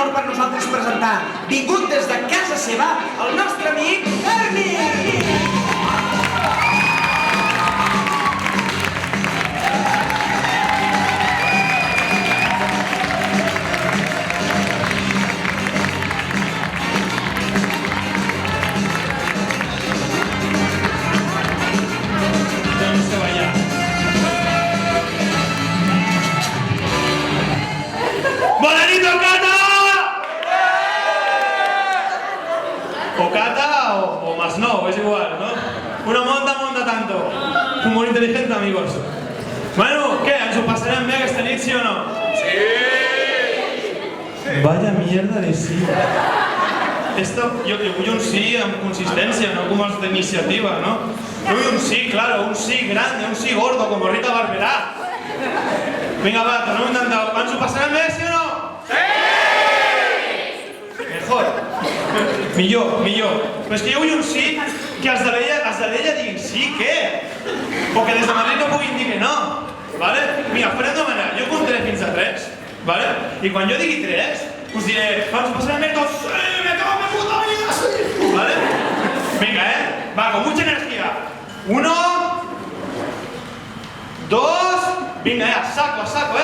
honor per nosaltres presentar, vingut des de casa seva, el nostre amic Ernie! O más no, es igual, ¿no? Una monta tanto. Humor inteligente, amigos. Bueno, ¿qué? ¿Ens ho passarem bé aquesta nit, sí o no? Sí! Vaya mierda de sí. Yo vull un sí amb consistència, no com els d'iniciativa, ¿no? Yo vull un sí, claro, un sí grande, un sí gordo, como Rita Barberá. Vinga, va, tornem a intentar. Ens ho passarem bé, sí o no? Sí! Mejor. Millor. Però és que jo vull un sí que els de l'ella diguin sí, què? O que des de Madrid no puguin dir que no. Vale? Mira, farem de manera, jo comptaré fins a 3, vale? I quan jo digui 3, us diré, ens ho passarem bé tots, me cago en mi puta vida! Vale? Vinga, Va, con mucha energía. 1, 2, venga, a saco,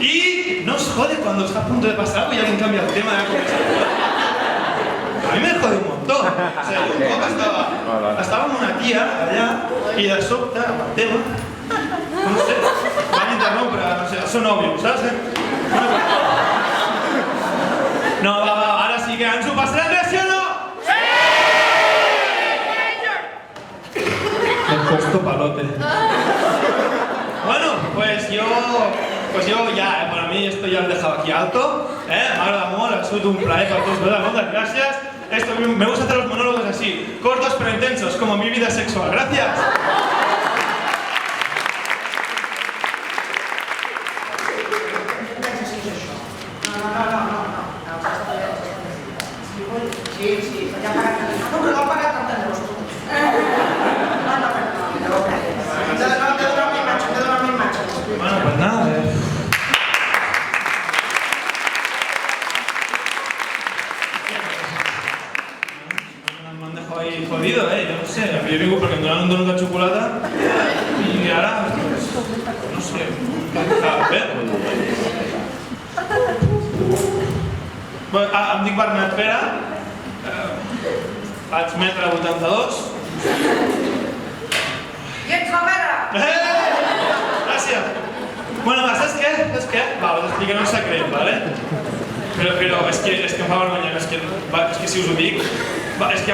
Y no os jode cuando está a punto de pasar algo y alguien cambia el tema de la conversación. A mí me jode un montón. O sea, yo un cop estava amb una tia allà i de sobte, amb el tema, no sé, van interrompre, no sé, el seu nòvio, saps? No, va, ara sí que ens ho passarem bé, sí o no? Sí! Me he puesto palote. Bueno, pues yo ya, para mí esto ya lo he dejado aquí alto, Magda Amor, ha sido un placer para todos, ¿verdad? Muchas gracias. Me gusta hacer los monólogos así, cortos pero intensos, como mi vida sexual. Gracias. Sí, ja ha pagat. No, però no ha pagat tant de vostè. Hem de donar una imatge. Bueno, pues nada. Me han dejado ahí jodido, yo no sé. Yo vengo porque me donaron un donut de xocolata y ahora, pues, no sé, em dic Bernat Pere, vaig metre 82. I ets la Pere! Gràcies! Bueno, va, saps què? Va, us explicaré un secret, vale? Però és que em fa vergonya, és que si us ho dic, és que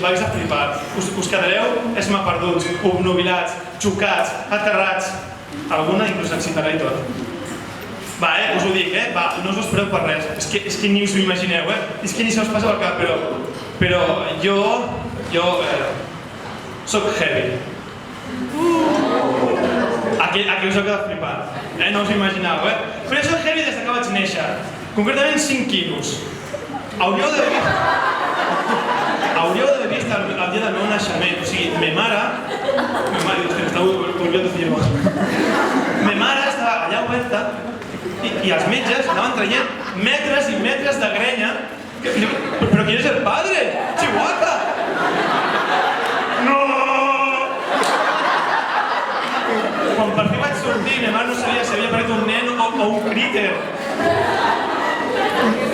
vais a flipar. Us quedareu esmaperduts, obnubilats, xocats, aterrats. Alguna inclús excitarà i tot. Va, us ho dic, va, no us ho espereu per res. És que ni us ho imagineu, És que ni se us passa pel cap, però jo soc heavy. Aquí us heu quedat flipant, no us ho imagineu, Però jo soc heavy des que vaig néixer, concretament 5 quilos. Hauríeu d'haver vist el dia del meu naixement, o sigui, ma mare, ma mare estava allà oberta i els metges anaven traient metres i metres de grenya. Però qui és el padre? Chihuahua! No! Quan per fi vaig sortir, ma mare no sabia si havia perdut un nen o un críter.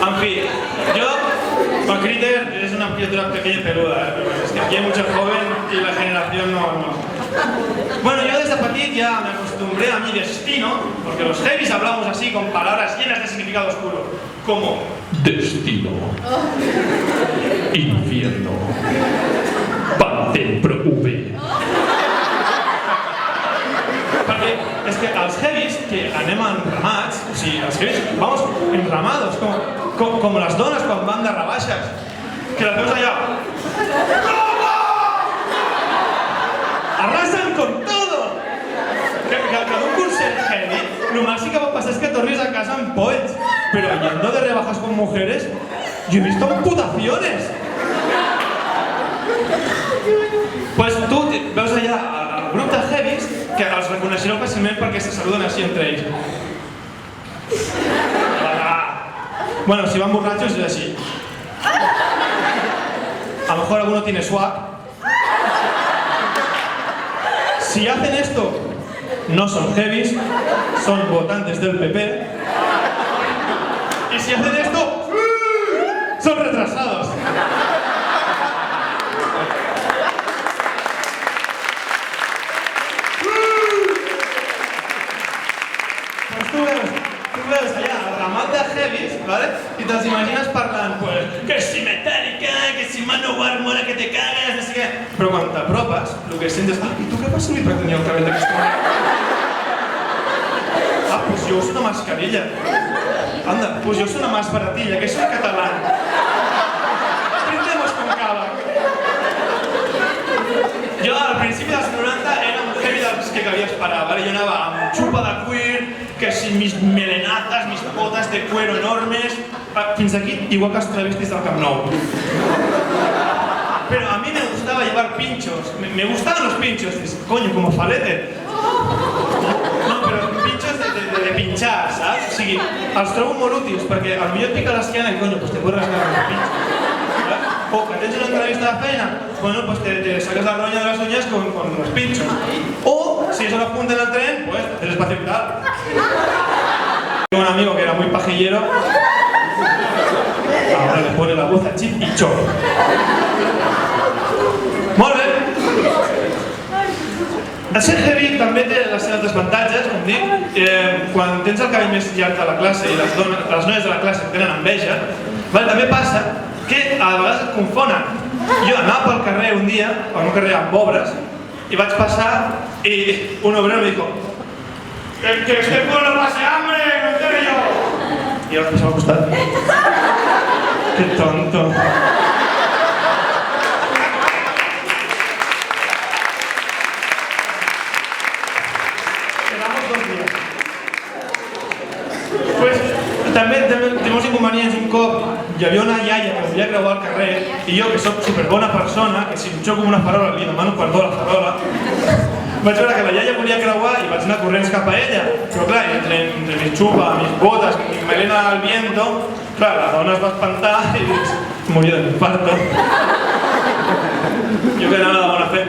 En fi, el críter es una criatura pequeña y peluda, pero es que aquí hay mucho joven y la generación no. Bueno, yo desde petit ya me acostumbré a mi destino, porque los heavies hablamos así con palabras llenas de significado oscuro, como destino, infierno, Pantene Pro V. Perquè és que els heavies que anem enramats, o sigui, els heavies vamos enramados, com les dones quan van de rebaixes, que les veus allà. Arrasen con todo! Que d'un concert heavy, lo màxim que va passar és que tornis a casa amb polls, però yendo de rebajas con mujeres, yo he visto amputaciones. Pues tu veus allà el grup de heavies que els reconeixereu fàcilment perquè se saluden així entre ells. Bueno, si van borrachos es así. A lo mejor alguno tiene swag. Si hacen esto, no son heavies, son votantes del PP. Y si hacen esto, son retrasados. Pues tú ves allà el ramat de heavies, ¿vale? I te'ls imagines parlant, pues, que si Metallica, que si Manowar mola que te cagues, no sé què. Però quan t'apropes, el que sents és, i tu què vas servir per tenir el cabell d'aquesta manera? Pues yo uso una mascarilla. Anda, pues yo uso una más baratilla, que soy catalán. Brindemos con cava. Jo al principi dels 90 era un heavy dels que calia esperar, ¿vale? Jo anava amb xupa de cuir, que si mis melenatas, mis botas de cuero enormes, fins aquí igual que els travestis del Camp Nou. Pero a mí me gustaba llevar pinchos, me gustaban los pinchos, coño, como falete. No, però pinchos de pinchar, saps? O sigui, els trobo molt útils, perquè potser et pica l'esquena i, coño, pues te puedes rascar los pinchos. O que tens una entrevista de feina, bueno, pues te sacas la roña de las uñas con los pinchos. O, si es una punta en el tren, pues el espacio vital. Tengo un amigo que era muy pajillero, ahora le pone la voz a Chip y Chop. Molt bé. El ser heavy també té les seves desavantatges, com dic. Quan tens el cabell més llarg de la classe i les noies de la classe tenen enveja, també passa que a vegades et confonen. Jo anava pel carrer un dia, en un carrer amb obres, i vaig passar i un obrero me dijo que este pueblo pase hambre, no entere yo. I jo vaig passar al costat. Que tonto. També té molts inconvenients. Un cop hi havia una iaia que volia creuar el carrer i jo, que soc superbona persona, que si em xoco amb una farola li demano perdó a la farola, vaig veure que la iaia volia creuar i vaig anar corrents cap a ella, però clar, entre mi xupa, mis botas, mi melena al viento, clar, la dona es va espantar i dius, moria de l'infarto. Jo que anava de bona fe.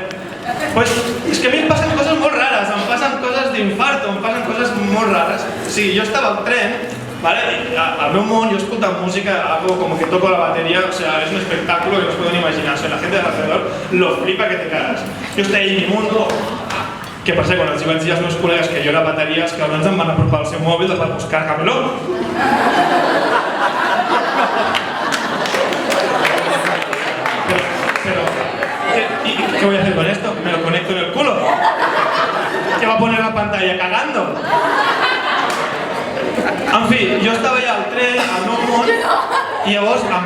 Pues és que a mi em passen coses molt rares, em passen coses d'infarto, em passen coses molt rares. O sigui, jo estava al tren, al meu món yo escucho música, hago como que toco la batería, o sea, es un espectáculo que no os pueden imaginar, o sea, la gente de alrededor lo flipa que te cagas. Yo estoy ahí en mi mundo. Què passa? Quan els vaig dir als meus col·legues que jo era bateria, els cabrons em van apropar el seu mòbil per buscar-me-lo. Pero, ¿qué voy a hacer con esto? ¿Me lo conecto en el culo? ¿Qué va a poner la pantalla cagando? En fi, jo estava allà al tren, al meu món, i llavors em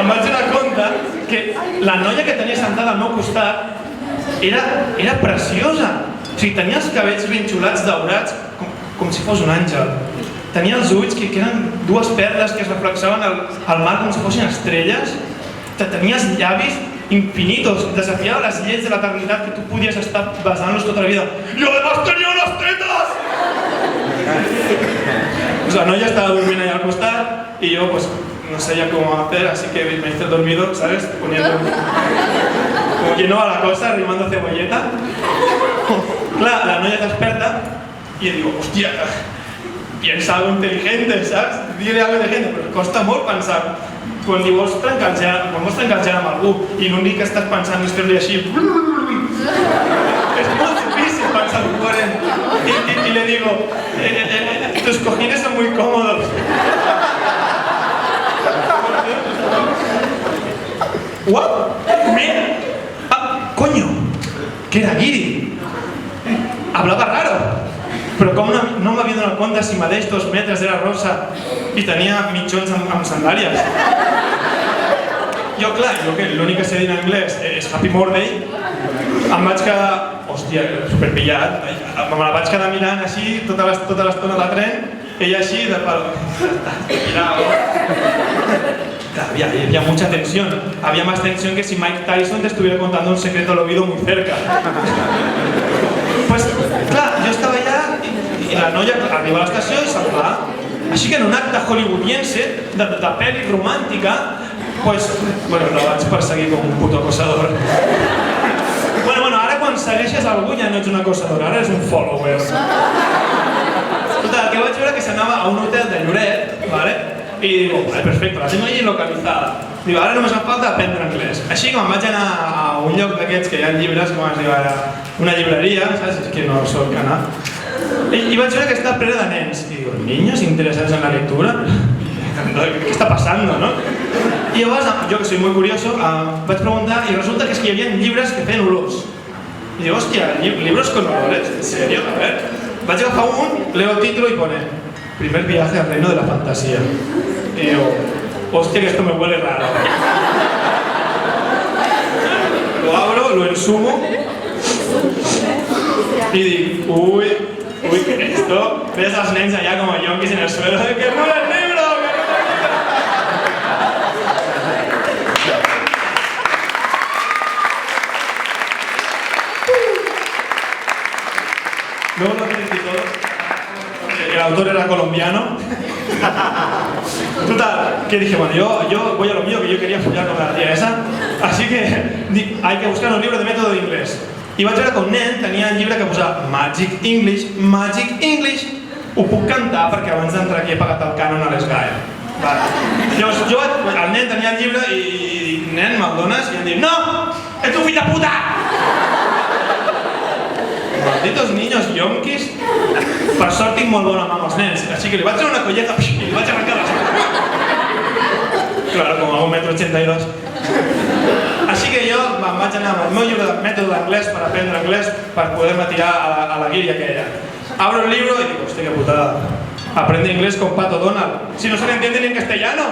vaig donar compte que la noia que tenia sentada al meu costat era preciosa. O sigui, tenia els cabells ben xulats, daurats, com si fos un àngel. Tenia els ulls que eren dues perles que es reflexaven al mar com si fossin estrelles. Tenia els llavis infinitos, desafiaba las leyes de la eternidad que tú pudieras estar basándolos toda la vida. ¡Y además tenía unas tetas! Pues la noia estaba durmiendo ahí al costat y yo pues no sabía cómo hacer, así que me hice dormido, ¿sabes? Poniendo como lleno a la cosa, rimando cebolleta. Claro, la noia desperta y yo digo, hostia, piensa algo inteligente, ¿sabes? Dile algo inteligente, pero costa molt pensar. Quan vols trencar el gel amb algú i l'únic que estàs pensant és fer-li així, és molt difícil pensar en coherent. Y le digo, tus cojines son muy cómodos. ¿What? Mira. Coño, que era guiri. Hablaba raro. Però com no m'havia donat compte si mateix 2 metres era rosa i tenia mitjons amb sandàlies. Jo, clar, l'únic que sé dir en anglès és Happy Birthday. Em vaig quedar, hòstia, superpillat. Me la vaig quedar mirant així tota l'estona del tren, ella així de pal... Había mucha tensión. Había más tensión que si Mike Tyson te estuviera contando un secreto al oído muy cerca. Pues, clar, jo estava allà i la noia arriba a l'estació i se'n va. Així que en un acte hollywoodiense, de pel·li romàntica, pues, bueno, la vaig perseguir com un puto acosador. Bueno, ara quan segueixes algú ja no ets un acosador, ara ets un follower. Total, que vaig veure que s'anava a un hotel de Lloret, ¿vale? I digo, vale, perfecte, la tengo allí localitzada. Digo, ara només em falta aprendre anglès. Així que me'n vaig anar a un lloc d'aquests que hi ha llibres, com es diu ara, una llibreria, saps? És que no soc anar. I vaig veure que està plena de nens. I digo, niños interesados en la lectura? ¿Qué está pasando, no? I llavors, jo que soy muy curioso, vaig preguntar i resulta que és que hi havia llibres que feien olors. I digo, hòstia, libros con olores, ¿en serio? A ver. Vaig agafar un, leo el título y pone Primer viaje al reino de la fantasía. Y digo, hostia, que esto me huele raro. Lo abro, lo ensumo y digo, uy, esto, ves a los nens allá como yonkis en el suelo, ¡que mola el libro! Luego lo tienes y todo. El autor era colombiano. Total, que dije, bueno, yo voy a lo mío, que yo quería follar con la tía esa. Así que hay que buscar un libro de método d'inglès. I vaig veure que un nen tenia un llibre que posava Magic English. Ho puc cantar perquè abans d'entrar aquí he pagat el cànon a l'ESGAE. Llavors, el nen tenia el llibre i dic, nen, me'l dones? I em diu, no! Ets un fill de puta! Malditos niños yonkis. Per sort tinc molt bona mà amb els nens, així que li vaig treure una colleta i li vaig arrencar les mans. Claro, com a 1,82 m. Així que jo me'n vaig anar amb el meu llibre de mètode d'anglès per aprendre anglès per poder-me tirar a la guiria aquella. Abro el libro y digo, hostia, qué putada. Aprende inglés con Pato Donald. Si no se le entiende ni en castellano.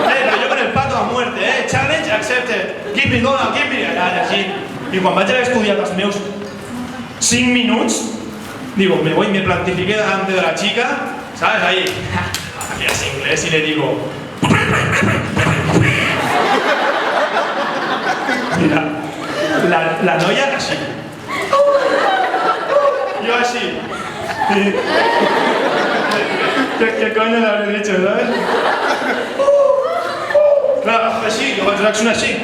Pero yo con el pato a muerte, Challenge accepted. Give me Donald, give me. Allà, així. I quan vaig haver estudiat els meus 5 minuts, digo, me voy, me plantifiqué delante de la chica, ¿sabes? Ahí, hacías inglés y le digo, mira, la noia así, yo así. ¿Qué coño le habré dicho, sabes? Claro, así, yo reaccioné así.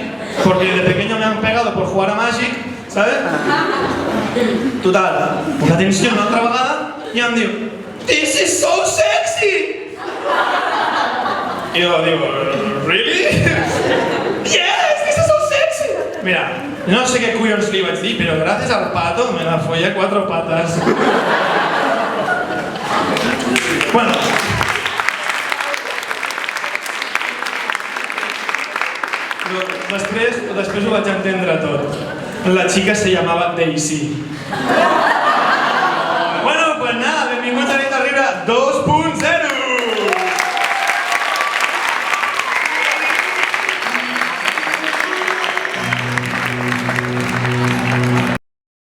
Porque de pequeño me han pegado por jugar a Magic, ¿sabes? Total, una tensión una altra vegada i em diu, this is so sexy! I jo digo, really? Yes, this is so sexy! Mira, no sé què collons li vaig dir, però gràcies al pato me la follé a 4 patas. Bueno. Després ho vaig entendre tot. La chica se llamava Daisy.